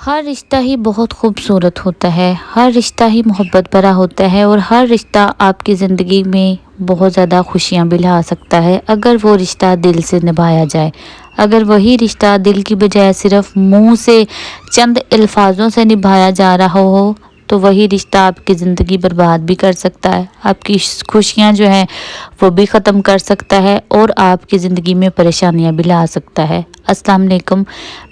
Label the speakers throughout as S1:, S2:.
S1: हर रिश्ता ही बहुत खूबसूरत होता है, हर रिश्ता ही मोहब्बत भरा होता है और हर रिश्ता आपकी ज़िंदगी में बहुत ज़्यादा खुशियाँ भी ला सकता है अगर वो रिश्ता दिल से निभाया जाए। अगर वही रिश्ता दिल की बजाय सिर्फ मुंह से चंद अल्फाजों से निभाया जा रहा हो तो वही रिश्ता आपकी ज़िंदगी बर्बाद भी कर सकता है, आपकी खुशियाँ जो हैं वो भी ख़त्म कर सकता है और आपकी ज़िंदगी में परेशानियाँ भी ला सकता है। अस्सलाम वालेकुम,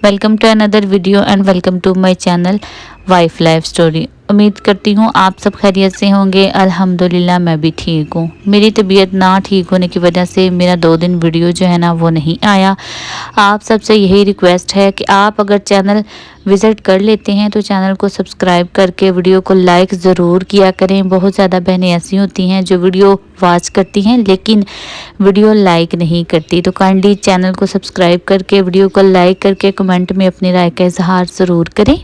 S1: welcome to another video and welcome to my channel Wife Life Story. उम्मीद करती हूँ आप सब खैरियत से होंगे। अल्हम्दुलिल्लाह मैं भी ठीक हूँ। मेरी तबीयत ना ठीक होने की वजह से मेरा 2 दिन वीडियो जो है ना वो नहीं आया। आप सबसे यही रिक्वेस्ट है कि आप अगर चैनल विज़िट कर लेते हैं तो चैनल को सब्सक्राइब करके वीडियो को लाइक ज़रूर किया करें। बहुत ज़्यादा बहनें ऐसी होती हैं जो वीडियो वॉच करती हैं लेकिन वीडियो लाइक नहीं करती, तो काइंडली चैनल को सब्सक्राइब करके वीडियो को लाइक करके कमेंट में अपनी राय का इजहार ज़रूर करें।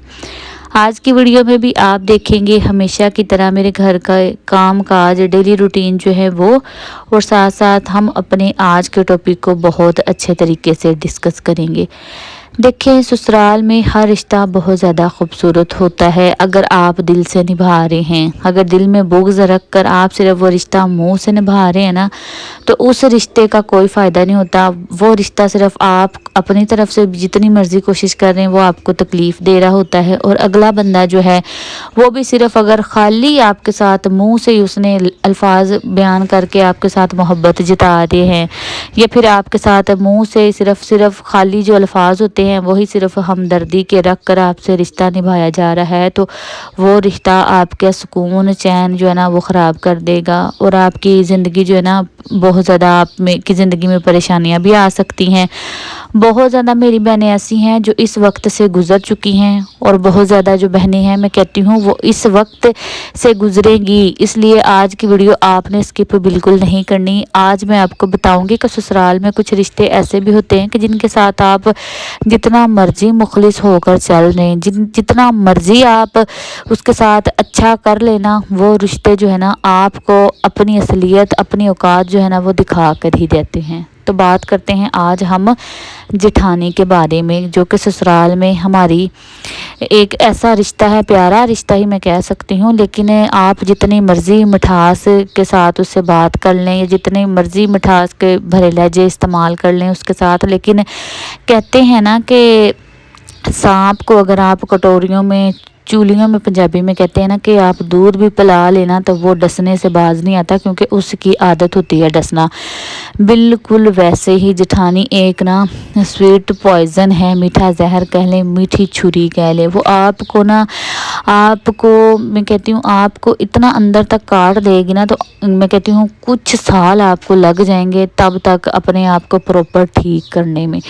S1: आज की वीडियो में भी आप देखेंगे हमेशा की तरह मेरे घर का काम काज डेली रूटीन जो है वो, और साथ साथ हम अपने आज के टॉपिक को बहुत अच्छे तरीके से डिस्कस करेंगे। देखें, ससुराल में हर रिश्ता बहुत ज़्यादा खूबसूरत होता है अगर आप दिल से निभा रहे हैं। अगर दिल में बुग़्ज़ रख कर आप सिर्फ वो रिश्ता मुंह से निभा रहे हैं ना तो उस रिश्ते का कोई फ़ायदा नहीं होता। वो रिश्ता सिर्फ आप अपनी तरफ से जितनी मर्ज़ी कोशिश कर रहे हैं वो आपको तकलीफ़ दे रहा होता है, और अगला बंदा जो है वो भी सिर्फ अगर खाली आपके साथ मुंह से ही उसने अल्फाज बयान करके आपके साथ मोहब्बत जता रहे हैं या फिर आपके साथ मुंह से सिर्फ खाली जो अल्फाज होते हैं वही सिर्फ हमदर्दी के रख कर आपसे रिश्ता निभाया जा रहा है तो वो रिश्ता आपके सुकून चैन जो है ना वो ख़राब कर देगा और आपकी ज़िंदगी जो है ना बहुत ज़्यादा आप में की ज़िंदगी में परेशानियां भी आ सकती हैं। बहुत ज़्यादा मेरी बहनें ऐसी हैं जो इस वक्त से गुज़र चुकी हैं और बहुत ज़्यादा जो बहनें हैं मैं कहती हूँ वो इस वक्त से गुज़रेंगी, इसलिए आज की वीडियो आपने स्किप बिल्कुल नहीं करनी। आज मैं आपको बताऊंगी कि ससुराल में कुछ रिश्ते ऐसे भी होते हैं कि जिनके साथ आप जितना मर्जी मुखलिस होकर चल लें, जितना मर्जी आप उसके साथ अच्छा कर लेना, वो रिश्ते जो है ना आपको अपनी असलियत अपनी औकात जो है ना वो दिखा कर ही देते हैं। तो बात करते हैं आज हम जेठानी के बारे में, जो कि ससुराल में हमारी एक ऐसा रिश्ता है, प्यारा रिश्ता ही मैं कह सकती हूँ, लेकिन आप जितनी मर्ज़ी मिठास के साथ उससे बात कर लें या जितनी मर्ज़ी मिठास के भरे लहजे इस्तेमाल कर लें उसके साथ, लेकिन कहते हैं ना कि सांप को अगर आप कटोरियों में चूलियों में पंजाबी में कहते हैं ना कि आप दूध भी पिला लेना तो वो डसने से बाज नहीं आता, क्योंकि उसकी आदत होती है डसना। बिल्कुल वैसे ही जेठानी एक ना स्वीट पॉइज़न है, मीठा जहर कह लें, मीठी छुरी कह लें। वो आपको ना मैं कहती हूँ आपको इतना अंदर तक काट देगी ना, तो मैं कहती हूँ कुछ साल आपको लग जाएंगे तब तक अपने आप को प्रॉपर ठीक करने में।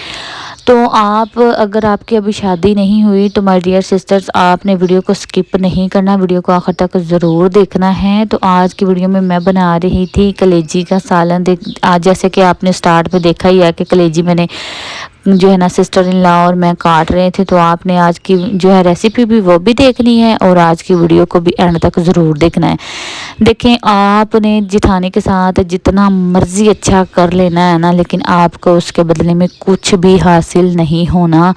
S1: तो आप अगर आपकी अभी शादी नहीं हुई तो माय डियर सिस्टर्स आपने वीडियो को स्किप नहीं करना, वीडियो को आखिर तक ज़रूर देखना है। तो आज की वीडियो में मैं बना रही थी कलेजी का सालन। आज जैसे कि आपने स्टार्ट में देखा ही है कि कलेजी मैंने जो है ना सिस्टर इन लॉ और मैं काट रहे थे, तो आपने आज की जो है रेसिपी भी वो भी देखनी है और आज की वीडियो को भी एंड तक ज़रूर देखना है। देखें, आपने जेठानी के साथ जितना मर्ज़ी अच्छा कर लेना है ना, लेकिन आपको उसके बदले में कुछ भी हासिल नहीं होना।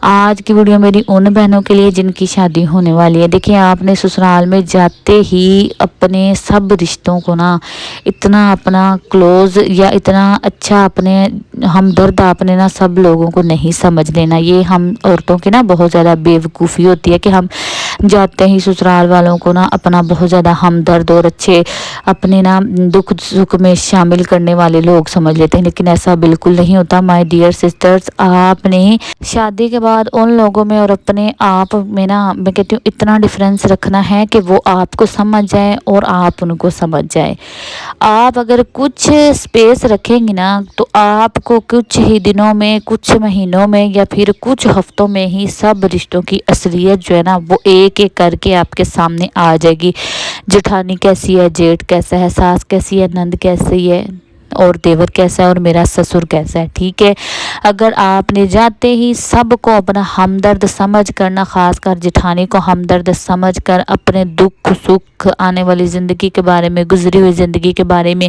S1: आज की वीडियो मेरी उन बहनों के लिए जिनकी शादी होने वाली है। देखिए, आपने ससुराल में जाते ही अपने सब रिश्तों को ना इतना अपना क्लोज़ या इतना अच्छा अपने हमदर्द आपने ना सब लोगों को नहीं समझ लेना। ये हम औरतों की ना बहुत ज़्यादा बेवकूफ़ी होती है कि हम जाते ही ससुराल वालों को ना अपना बहुत ज़्यादा हमदर्द और अच्छे अपने ना दुख सुख में शामिल करने वाले लोग समझ लेते हैं, लेकिन ऐसा बिल्कुल नहीं होता। माय डियर सिस्टर्स, आपने शादी के बाद उन लोगों में और अपने आप में ना मैं कहती हूँ इतना डिफरेंस रखना है कि वो आपको समझ जाए और आप उनको समझ जाए। आप अगर कुछ स्पेस रखेंगे ना तो आपको कुछ ही दिनों में, कुछ महीनों में या फिर कुछ हफ्तों में ही सब रिश्तों की असलियत जो है ना वो एक एक करके आपके सामने आ जाएगी। जेठानी कैसी है, जेठ कैसा है, सास कैसी है, नंद कैसी है, और देवर कैसा है और मेरा ससुर कैसा है, ठीक है। अगर आपने जाते ही सबको अपना हमदर्द समझ कर ना, खास कर जेठानी को हमदर्द समझ कर अपने दुख सुख, आने वाली ज़िंदगी के बारे में, गुजरी हुई ज़िंदगी के बारे में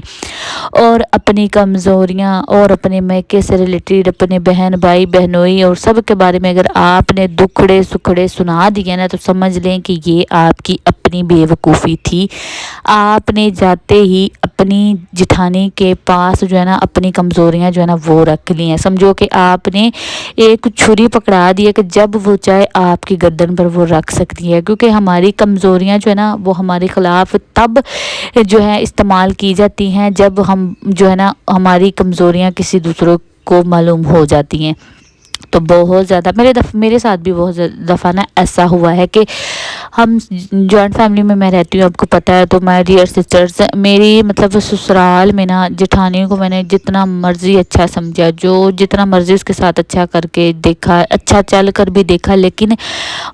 S1: और अपनी कमज़ोरियाँ और अपने मैके से रिलेटेड अपने बहन भाई बहनोई और सब के बारे में अगर आपने दुखड़े सुखड़े सुना दिए ना, तो समझ लें कि ये आपकी अपनी बेवकूफ़ी थी। आपने जाते ही अपनी जिठानी के पास जो है ना अपनी कमज़ोरियाँ जो है ना वो रख ली हैं। समझो कि आपने एक छुरी पकड़ा दी है कि जब वो चाहे आपकी गर्दन पर वो रख सकती है, क्योंकि हमारी कमज़ोरियाँ जो है ना वो हमारे ख़िलाफ़ तब जो है इस्तेमाल की जाती हैं जब हम जो है ना हमारी कमज़ोरियाँ किसी दूसरों को मालूम हो जाती हैं। तो बहुत ज़्यादा मेरे साथ भी बहुत दफ़ा ना ऐसा हुआ है कि हम जॉइंट फैमिली में मैं रहती हूँ, आपको पता है। तो माय डियर सिस्टर्स, मेरी मतलब ससुराल में ना जेठानी को मैंने जितना मर्ज़ी अच्छा समझा, जो जितना मर्ज़ी उसके साथ अच्छा करके देखा, अच्छा चल कर भी देखा, लेकिन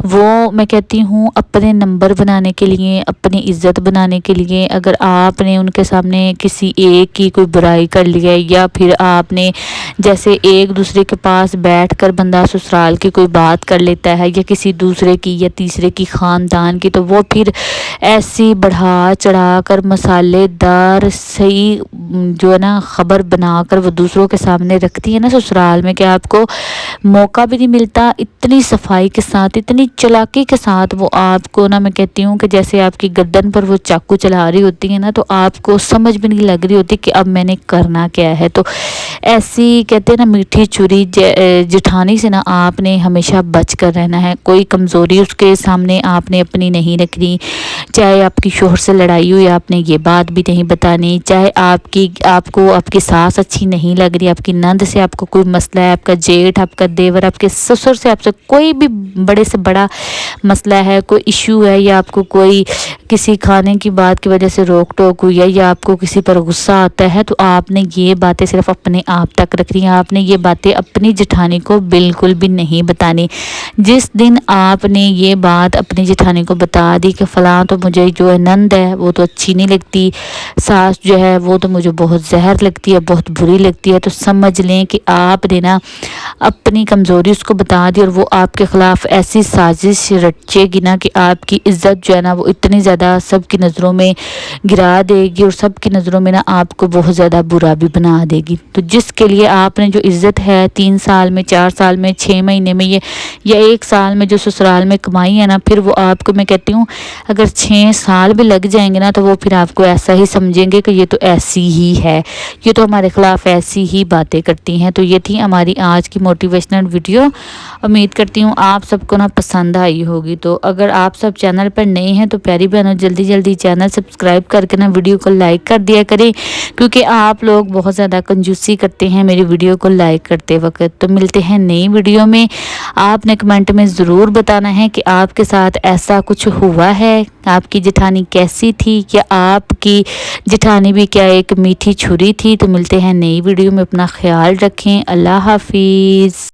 S1: वो मैं कहती हूँ अपने नंबर बनाने के लिए, अपनी इज़्ज़त बनाने के लिए, अगर आपने उनके सामने किसी एक की कोई बुराई कर लिया या फिर आपने जैसे एक दूसरे के पास बैठ कर बंदा ससुराल की कोई बात कर लेता है या किसी दूसरे की या तीसरे की ख़ानदान की, तो वो फिर ऐसी बढ़ा चढ़ा कर मसालेदार सही जो है ना ख़बर बनाकर वो दूसरों के सामने रखती है ना ससुराल में, कि आपको मौका भी नहीं मिलता। इतनी सफाई के साथ, इतनी चालाकी के साथ वो आपको ना, मैं कहती हूँ कि जैसे आपकी गर्दन पर वो चाकू चला रही होती है ना, तो आपको समझ भी नहीं लग रही होती कि अब मैंने करना क्या है। तो ऐसी कहते हैं ना मीठी छुरी जेठानी से ना आपने हमेशा बच कर रहना है। कोई कमज़ोरी उसके सामने आपने अपनी नहीं रखनी। चाहे आपकी शोहर से लड़ाई हुई, आपने ये बात भी नहीं बतानी। चाहे आपको आपकी सास अच्छी नहीं लग रही, आपकी नंद से आपको कोई मसला है, आपका जेठ, आपका देवर, आपके ससुर से आपसे कोई भी बड़े से बड़ा मसला है, कोई इशू है, या आपको कोई किसी खाने की बात की वजह से रोक टोक हुई है, या आपको किसी पर गुस्सा आता है, तो आपने ये बातें सिर्फ अपने आप तक रखनी है। आपने ये बातें अपनी जेठानी को बिल्कुल भी नहीं बतानी। जिस दिन आपने ये बात अपनी जेठानी को बता दी कि फ़लाँ तो मुझे जो है नंद है वो तो अच्छी नहीं लगती, सास जो है वो तो मुझे बहुत जहर लगती है, बहुत बुरी लगती है, तो समझ लें कि आपने ना अपनी कमज़ोरी उसको बता दी और वो आपके ख़िलाफ़ ऐसी साजिश रचेगी ना कि आपकी इज़्ज़त जो है ना वो इतनी ज़्यादा सबकी नज़रों में गिरा देगी और सबकी नज़रों में ना आपको बहुत ज़्यादा बुरा भी बना देगी। तो जिसके लिए आपने जो इज़्ज़त है 3 साल में, 4 साल में, 6 महीने में, ये या 1 साल में जो ससुराल में कमाई है ना, फिर वो आपको मैं कहती हूँ अगर 6 साल भी लग जाएंगे ना, तो वो फिर आपको ऐसा ही समझेंगे कि ये तो ऐसी ही है, ये तो हमारे ख़िलाफ़ ऐसी ही बातें करती हैं। तो ये थी हमारी आज की मोटिवेशनल वीडियो। उम्मीद करती हूँ आप सबको ना पसंद आई होगी। तो अगर आप सब चैनल पर नए हैं तो प्यारी बहनों जल्दी जल्दी चैनल सब्सक्राइब करके ना वीडियो को लाइक कर दिया करें, क्योंकि आप लोग बहुत ज़्यादा कंजूसी करते हैं मेरी वीडियो को लाइक करते वक्त। तो मिलते हैं नई वीडियो में। आपने कमेंट में ज़रूर बताना है कि आपके साथ ऐसा कुछ हुआ है, आपकी जेठानी कैसी थी, या आपकी जेठानी भी क्या एक मीठी छुरी थी। तो मिलते हैं नई वीडियो में, अपना ख्याल रखें। अल्लाह हाफिज़।